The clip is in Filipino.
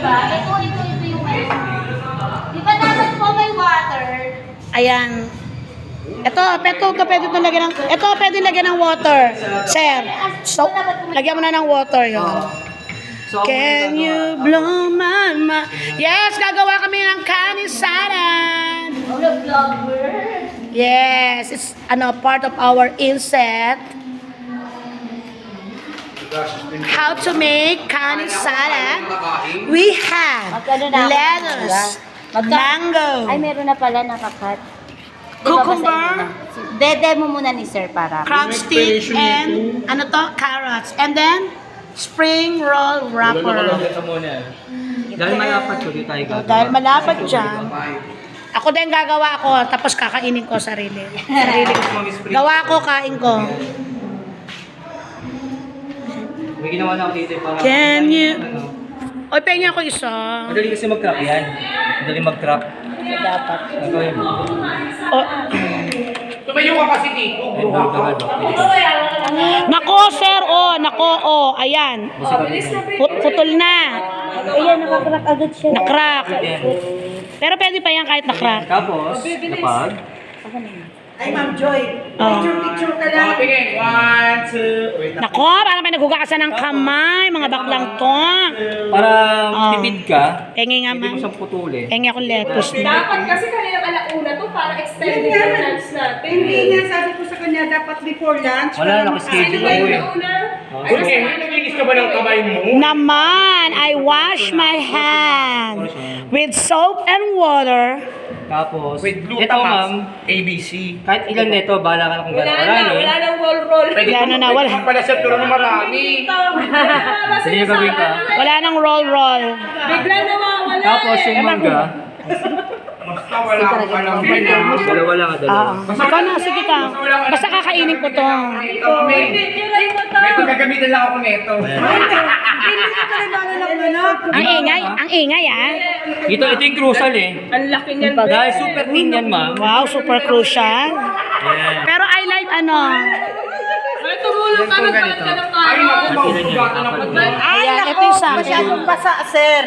ba? Ito yung ano. Di ba dapat po may water? Ayan. Ito, pwede ito lagyan ng, ito, pwede lagyan ng water. Sir, so, lagyan mo na ng water yun. Can you blow my mind? Yes, gagawa kami ng kanisaran. Yes, it's part of our inset. How to make kanisaran? We have lettuce, mango, Ay, meron na pala nakakat. cucumber, Dede mo muna ni sir para. crab stick, and carrots. And then, spring roll wrapper. Dahil malapat ko, di tayo gagawa. Dahil malapad dyan, ako din gagawa ko, tapos kakainin ko sarili. Gawa ko, kain ko. May ginawa na ako dito para... Can you... Oy, pengi ako isa. Madali kasi mag-crop yan. Madali mag-crop. Dapat. Gagawin mo. Oh. Tumayo ka kasi dito. Nako, sir, ayan. Putol na. Ayan, nakakrack agad siya. Nakrack. Pero pwede pa yan kahit nakrack. Tapos, napag. Ay, Ma'am Joy. Picture ka lang. Tingin. 1, 2. Wait lang. Nako, parang may nagugasan ng kamay, mga baklang to. Para tipid ka, Pengi nga hindi mo man. siyang putulin. Pengi ako lettuce na. Dapat kasi kaninang alauna to para extended yung lunch natin. Hindi niya, sabi ko sa kanya, dapat before lunch. Wala na, Sino nakaschedule ba ko yung eh. nauna? Okay, naglinis ka ba ng kamay mo? Naman, I wash my hands with soap and water. Tapos, With blue ito ma'am, ABC. kahit ilan nito, bahala ka na kung Wala gano'n na, karami. wala nang roll-roll. Wala na, wala. Pala sa turo na marami. Sige yung gawin ka. Wala nang roll-roll. Bigla nawawala. Tapos yung mangga, Basta wala akong alam din ah. dalawa lang, dalawa. Ikaw na, sige ka. Basta kakainin ko to. Ito gagamitin lang ako nito. Ang ingay ah. Ito yung crucial eh. Ang laki niyan. Dahil super thin yan ma'am. Wow, super crucial. Pero I like Ay, tumulong ka, nagpalat ka ng Ay, karo. naku, mausugatan ako. Ayan, ito yung sa akin. Masyadong basa, sir.